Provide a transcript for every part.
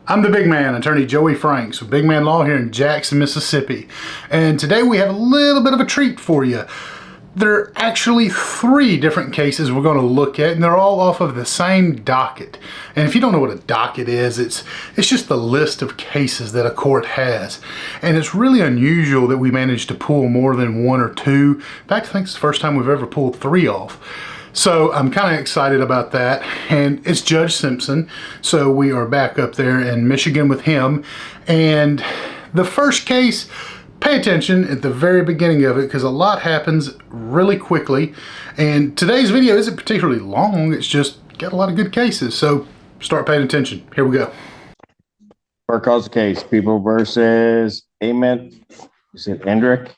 I'm the big man, attorney Joey Franks with Big Man Law here in Jackson, Mississippi. And today we have a little bit of a treat for you. There are actually 3 different cases we're going to look at, and they're all off of the same docket. And if you don't know what a docket is, it's just the list of cases that a court has. And it's really unusual that we manage to pull more than 1 or 2. In fact, I think it's the first time we've ever pulled 3 off. So I'm kind of excited about that, and it's Judge Simpson, so we are back up there in Michigan with him. And the first case, pay attention at the very beginning of it because a lot happens really quickly, and today's video isn't particularly long, it's just got a lot of good cases, so start paying attention. Here we go. Court calls the case, People versus Ament, is it Endrick?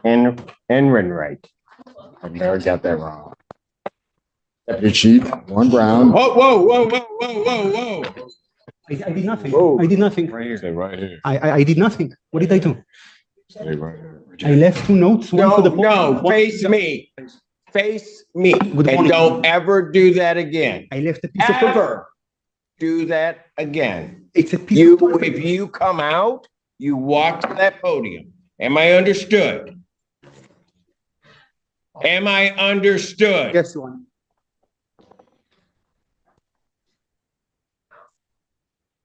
Enrenreich. I've never got that wrong. Deputy Chief, Warren Brown. Whoa. I did nothing. Whoa. I did nothing. Right here. Stay right here. I did nothing. What did I do? Stay right here. I left 2 notes. One for the Face me. Face me. And don't ever do that again. I left a piece of paper. Ever do that again. It's a piece of paper. If you come out, you walk to that podium. Am I understood? Am I understood? Yes, one.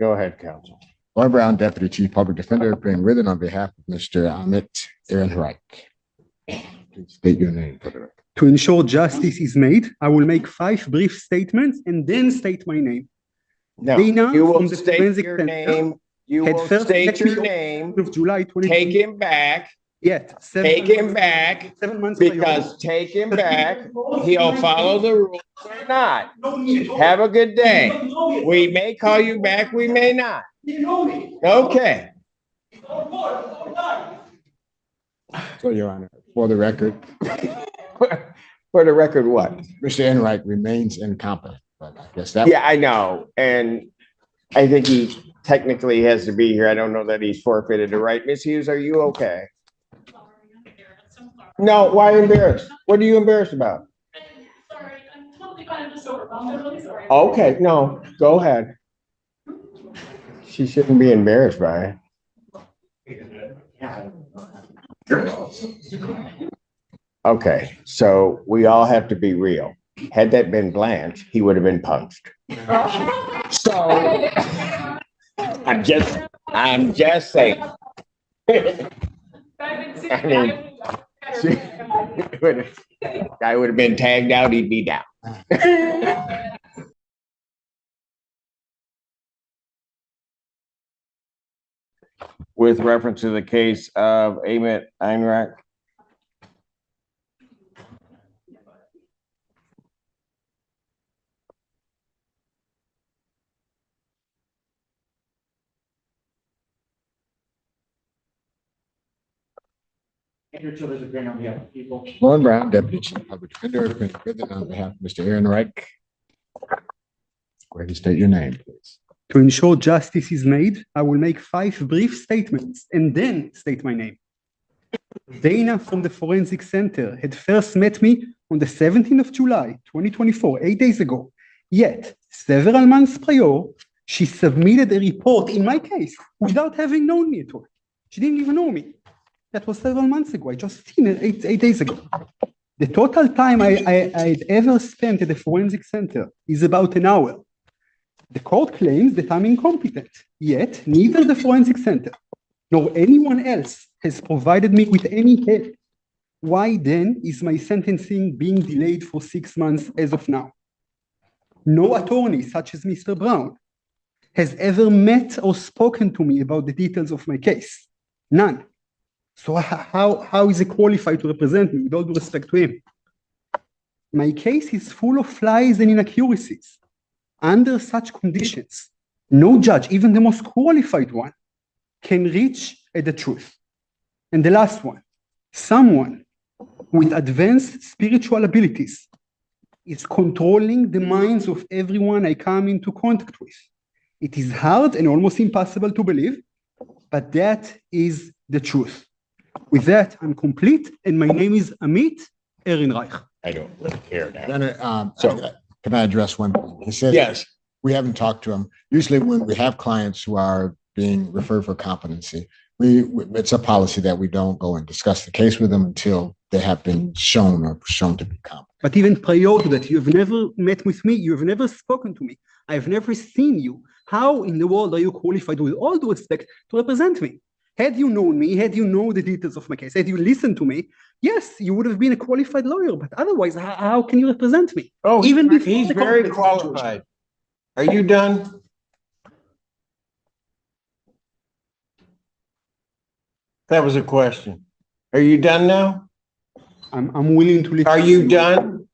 Go ahead, counsel. Warren Brown, Deputy Chief Public Defender, being written on behalf of Mr. Amit Ehrenreich. Please state your name for the record. To ensure justice is made, I will make 5 brief statements and then state my name. No, Dana you will from the state forensic your center name. You had will first state met your me name. of July 2020. Take him back. Yet, Take him back. 7 months Because take him back. He'll follow the rules or not. Have a good day. We may call you back. We may not. Okay. So, Your Honor, for the record, For the record, what? Mr. Ehrenreich remains incompetent. But I guess that. Yeah, I know. And I think he technically has to be here. I don't know that he's forfeited the right. Ms. Hughes, are you okay? No, why embarrassed? What are you embarrassed about? Sorry, I'm totally fine. I'm just overwhelmed. I'm really sorry. Okay, no, go ahead. She shouldn't be embarrassed by it. Okay, so we all have to be real. Had that been Blanche, he would have been punched. So I'm just saying. I mean, guy would have been tagged out, he'd be down. With reference to the case of Amit Ehrenreich. Warren Brown, Deputy Chief Public Defender, being written on behalf of Mr. Ehrenreich. Go ahead and state your name, please. To ensure justice is made, I will make 5 brief statements and then state my name. Dana from the Forensic Center had first met me on the 17th of July, 2024, 8 days ago. Yet, several months prior, she submitted a report in my case without having known me at all. She didn't even know me. That was several months ago. I just seen it 8 days ago. The total time I'd ever spent at the Forensic Center is about an hour. The court claims that I'm incompetent, yet neither the Forensic Center nor anyone else has provided me with any help. Why then is my sentencing being delayed for 6 months as of now? No attorney, such as Mr. Brown, has ever met or spoken to me about the details of my case. None. So how is he qualified to represent me, with all due respect to him? My case is full of flaws and inaccuracies. Under such conditions, no judge, even the most qualified one, can reach at the truth. And the last one, someone with advanced spiritual abilities is controlling the minds of everyone I come into contact with. It is hard and almost impossible to believe, but that is the truth. With that, I'm complete, and my name is Amit Ehrenreich. I don't really care now. Then, So- can I address one thing? He says, Yes. We haven't talked to them. Usually when we have clients who are being referred for competency, it's a policy that we don't go and discuss the case with them until they have been shown to be competent. But even prior to that, you've never met with me. You've never spoken to me. I've never seen you. How in the world are you qualified, with all due respect, to represent me? Had you known me, had you known the details of my case, had you listened to me, yes, you would have been a qualified lawyer. But otherwise, how can you represent me? Oh, Even before he's the very competency qualified. Are you done? That was a question. Are you done now? I'm willing to listen. Are you done?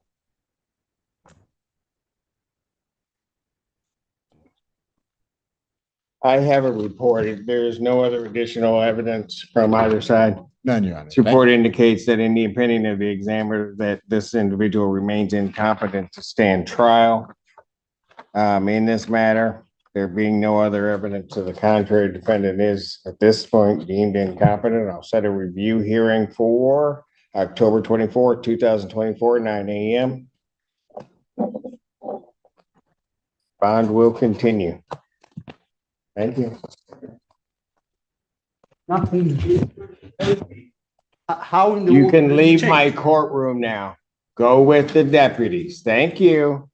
I have a report. There is no other additional evidence from either side. None, Your Honor. This report indicates that in the opinion of the examiner, that this individual remains incompetent to stand trial. In this matter, there being no other evidence to the contrary, defendant is at this point deemed incompetent. I'll set a review hearing for October 24, 2024, 9 a.m. Bond will continue. Thank you. How in the You world can did leave change? my courtroom now. Go with the deputies. Thank you.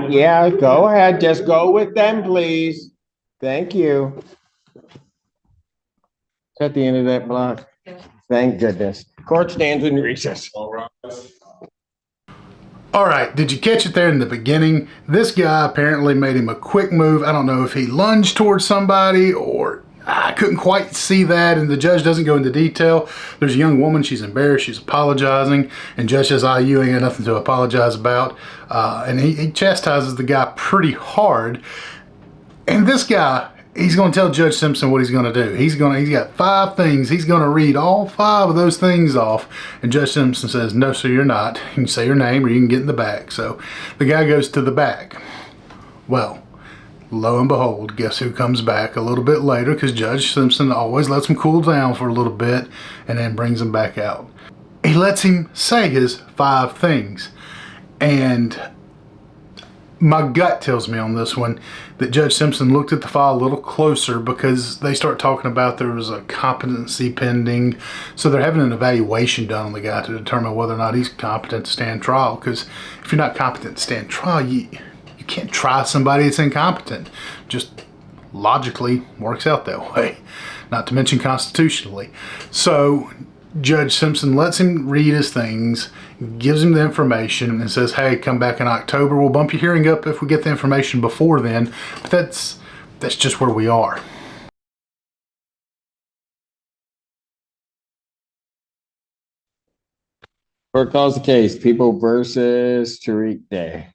Yeah, go ahead. Just go with them, please. Thank you. Is that the end of that block? Thank goodness. Court stands in recess. All right, did you catch it there in the beginning? This guy apparently made him a quick move. I don't know if he lunged towards somebody or I couldn't quite see that, and the judge doesn't go into detail. There's a young woman, she's embarrassed, she's apologizing, and judge says, you ain't got nothing to apologize about. And he chastises the guy pretty hard. And this guy, he's going to tell Judge Simpson what he's going to do. He's got 5 things. He's going to read all 5 of those things off. And Judge Simpson says, no, sir, you're not. You can say your name or you can get in the back. So the guy goes to the back. Well, lo and behold, guess who comes back a little bit later, because Judge Simpson always lets him cool down for a little bit and then brings him back out. He lets him say his 5 things. And my gut tells me on this one that Judge Simpson looked at the file a little closer, because they start talking about there was a competency pending. So they're having an evaluation done on the guy to determine whether or not he's competent to stand trial. Because if you're not competent to stand trial, you can't try somebody that's incompetent. Just logically works out that way, not to mention constitutionally. So Judge Simpson lets him read his things, gives him the information, and says, hey, come back in October. We'll bump your hearing up if we get the information before then. But that's just where we are. Court calls the case, People versus Tariq Day.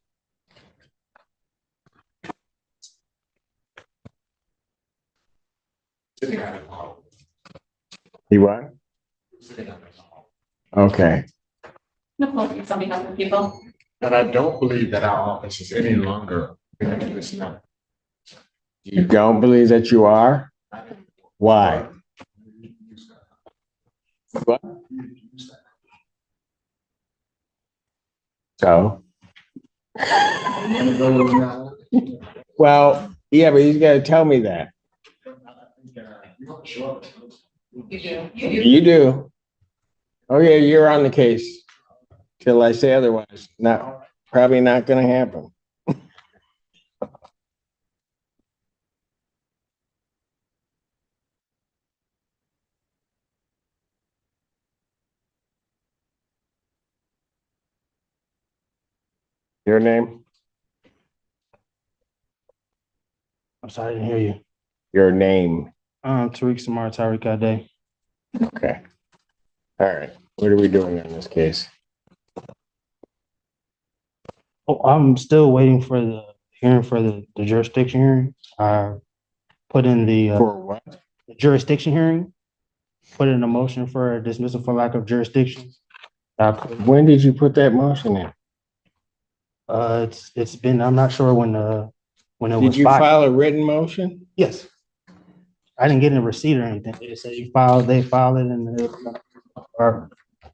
You what? Okay. No, somebody has the people. And I don't believe that our office is any longer. You don't believe that you are? Why? What? So? Well, yeah, but he's got to tell me that. You do. You do. Oh yeah, you're on the case till I say otherwise. Not probably not going to happen. Your name? I'm sorry, I didn't hear you. Your name. Tariq Samar Tariq Day. Okay. All right. What are we doing on this case? Oh, I'm still waiting for the hearing for the jurisdiction hearing. I put in the For what? jurisdiction hearing, put in a motion for dismissal for lack of jurisdiction. When did you put that motion in? It's been, I'm not sure when it was. Did you filed. file a written motion? Yes. I didn't get a receipt or anything. They said they filed it or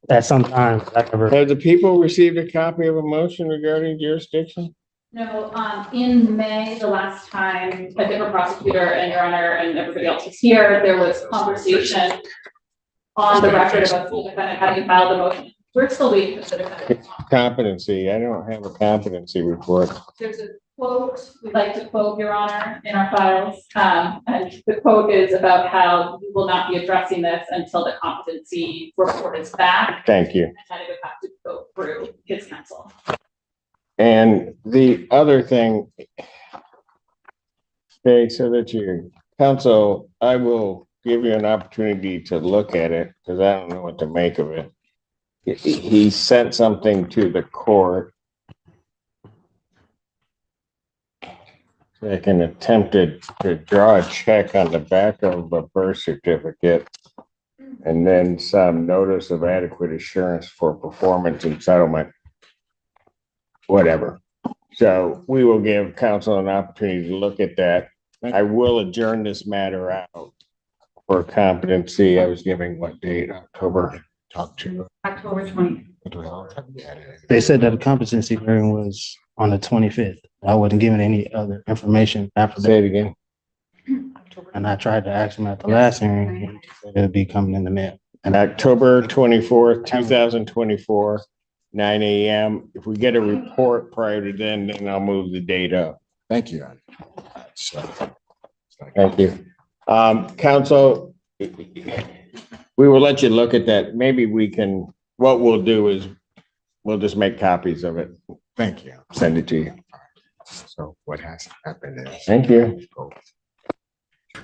at some time. I never. Have the people received a copy of a motion regarding jurisdiction? No, in May, the last time a different prosecutor and Your Honor and everybody else was here, there was conversation on the record about the defendant having filed a motion. We're still waiting for the defendant. Competency, I don't have a competency report. There's a quote we'd like to quote, Your Honor, in our files. And the quote is about how we will not be addressing this until the competency report is back. Thank you. And then it would have to go through his counsel. And the other thing, okay, so that you, counsel, I will give you an opportunity to look at it because I don't know what to make of it. He sent something to the court. Like an attempted to draw a check on the back of a birth certificate and then some notice of adequate assurance for performance and settlement. Whatever. So we will give counsel an opportunity to look at that. I will adjourn this matter out for competency. I was giving what date? October. Talk to. October 20th. They said that the competency hearing was on the 25th. I wasn't given any other information after Say that. it again. And I tried to ask him at the last hearing, and he said it'll be coming in the mail. And October 24th, 2024, 9 a.m. If we get a report prior to then I'll move the date up. Thank you. So, Thank you. Counsel, we will let you look at that. Maybe we can, what we'll do is we'll just make copies of it, thank you. send it to you. So what has happened is. Thank you.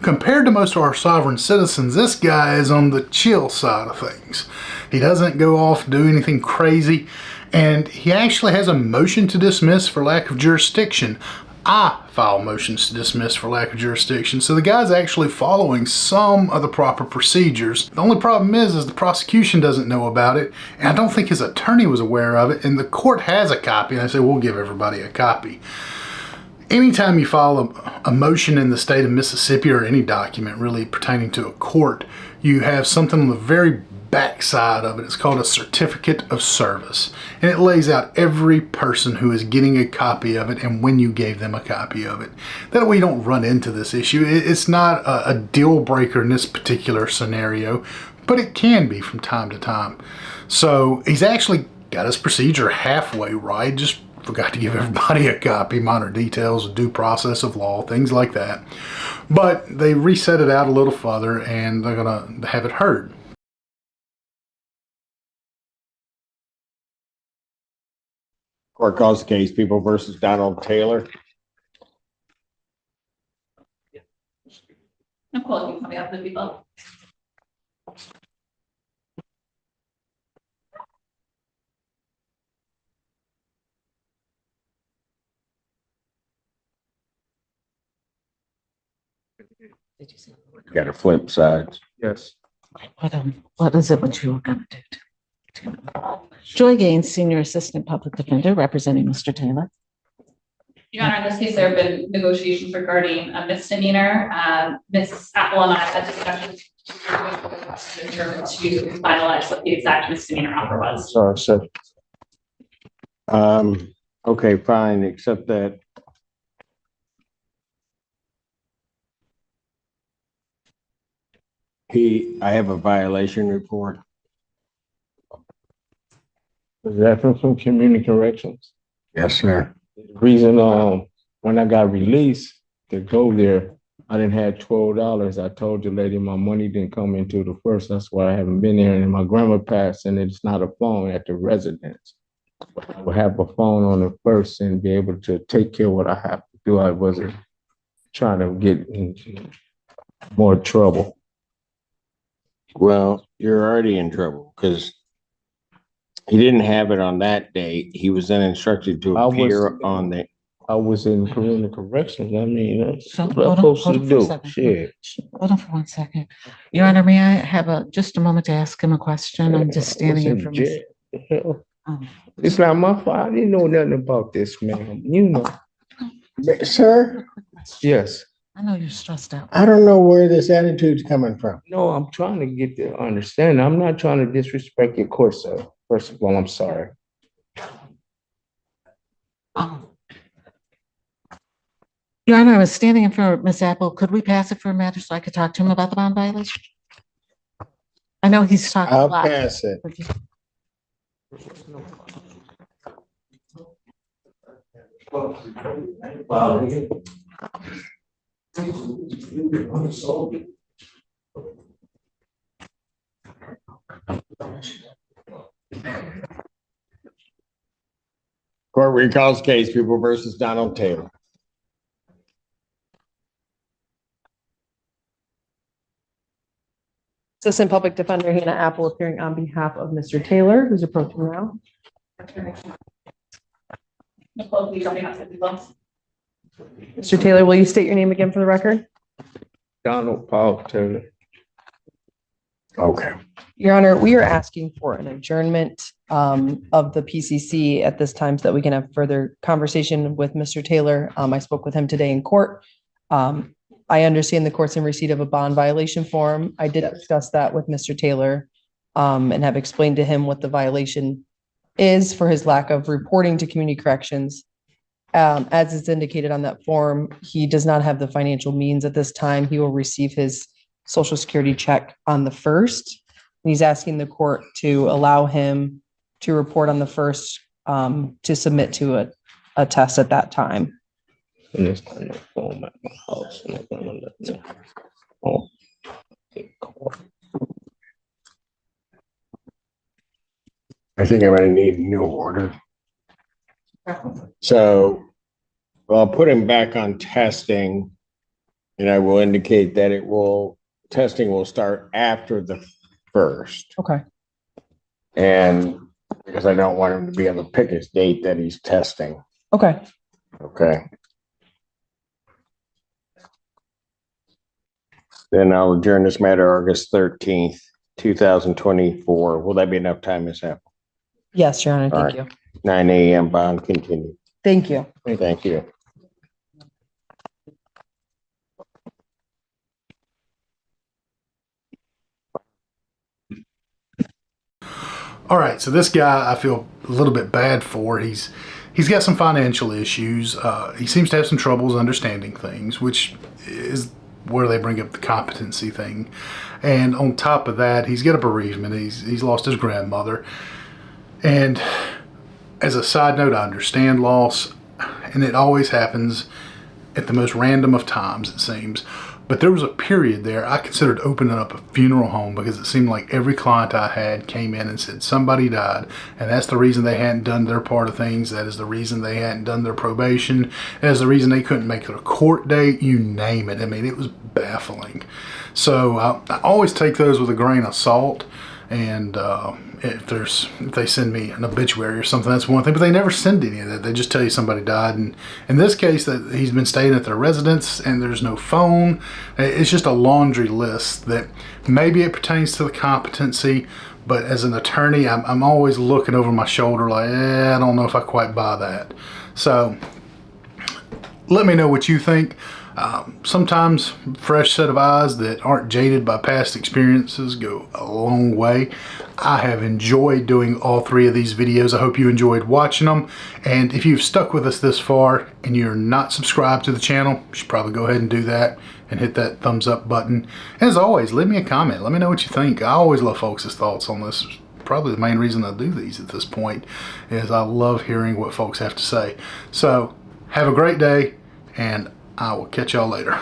Compared to most of our sovereign citizens, this guy is on the chill side of things. He doesn't go off and do anything crazy, and he actually has a motion to dismiss for lack of jurisdiction. I file motions to dismiss for lack of jurisdiction, so the guy's actually following some of the proper procedures. The only problem is the prosecution doesn't know about it, and I don't think his attorney was aware of it, and the court has a copy, and I say, we'll give everybody a copy. Anytime you file a motion in the state of Mississippi or any document really pertaining to a court, you have something on the very back side of it. It's called a certificate of service. And it lays out every person who is getting a copy of it and when you gave them a copy of it. That way you don't run into this issue. It's not a deal breaker in this particular scenario, but it can be from time to time. So he's actually got his procedure halfway right, just forgot to give everybody a copy, minor details, due process of law, things like that. But they reset it out a little further and they're going to have it heard. Court calls the case People versus Donald Taylor. Nicole, you can come up with people. Did you say? Got to flip sides. Yes. What is it what you were gonna do? Joy Gaines, Senior Assistant Public Defender, representing Mr. Taylor. Your Honor, in this case, there have been negotiations regarding a misdemeanor. Ms. Apple and I had discussions to finalize what the exact misdemeanor offer was. Sorry, sir. Okay, fine, except that I have a violation report. Is that from community corrections? Yes, sir. The reason, when I got released to go there, I didn't have $12. I told the lady my money didn't come into the first. That's why I haven't been there. And my grandma passed and it's not a phone at the residence. I would have a phone on the first and be able to take care of what I have to do. I wasn't trying to get into more trouble. Well, you're already in trouble because he didn't have it on that date. He was then instructed to appear on the. I was in community corrections. I mean, that's So, what I'm supposed to do. Shit. Hold on for 1 second. Your Honor, may I have just a moment to ask him a question? I'm just standing in front of jail. The hell? um, It's not my fault. I didn't know nothing about this, man. You know. Sir, Yes. I know you're stressed out. I don't know where this attitude's coming from. No, I'm trying to get the understanding. I'm not trying to disrespect your court, sir. First of all, I'm sorry. Um, Your Honor, I was standing in front of Ms. Apple. Could we pass it for a matter so I could talk to him about the bond violation? I know he's talking a I'll lot. pass it. Court recalls case People versus Donald Taylor. Assistant Public Defender Hannah Apple appearing on behalf of Mr. Taylor, who's approaching now. Nicole, please, on behalf of the people. Mr. Taylor, will you state your name again for the record? Donald Paul Taylor. Okay. Your Honor, we are asking for an adjournment of the PCC at this time so that we can have further conversation with Mr. Taylor. I spoke with him today in court. I understand the court's in receipt of a bond violation form. I did discuss that with Mr. Taylor and have explained to him what the violation is for his lack of reporting to community corrections. As is indicated on that form, he does not have the financial means at this time. He will receive his Social Security check on the 1st. He's asking the court to allow him to report on the 1st to submit to a test at that time. And it's on the phone at my house. And I'm gonna let me know. I think I'm gonna need a new order. So I'll put him back on testing. And I will indicate that testing will start after the 1st. Okay. And because I don't want him to be able to pick his date that he's testing. Okay. Okay. Then I'll adjourn this matter August 13th, 2024. Will that be enough time, Ms. Apple? Yes, Your Honor. All Thank right. you. 9 a.m. bond continue. Thank you. Thank you. All right, so this guy I feel a little bit bad for. He's got some financial issues. He seems to have some troubles understanding things, which is where they bring up the competency thing. And on top of that, he's got a bereavement. He's lost his grandmother. And as a side note, I understand loss, and it always happens at the most random of times, it seems. But there was a period there I considered opening up a funeral home because it seemed like every client I had came in and said somebody died, and that's the reason they hadn't done their part of things. That is the reason they hadn't done their probation. That is the reason they couldn't make their court date. You name it. I mean, it was baffling. So I always take those with a grain of salt. And if they send me an obituary or something, that's one thing. But they never send any of that. They just tell you somebody died. And in this case, that he's been staying at their residence and there's no phone. It's just a laundry list that maybe it pertains to the competency. But as an attorney, I'm always looking over my shoulder like, I don't know if I quite buy that. So let me know what you think. Sometimes fresh set of eyes that aren't jaded by past experiences go a long way. I have enjoyed doing all 3 of these videos. I hope you enjoyed watching them. And if you've stuck with us this far and you're not subscribed to the channel, you should probably go ahead and do that and hit that thumbs up button. And as always, leave me a comment. Let me know what you think. I always love folks' thoughts on this. Probably the main reason I do these at this point is I love hearing what folks have to say. So have a great day, and I will catch y'all later.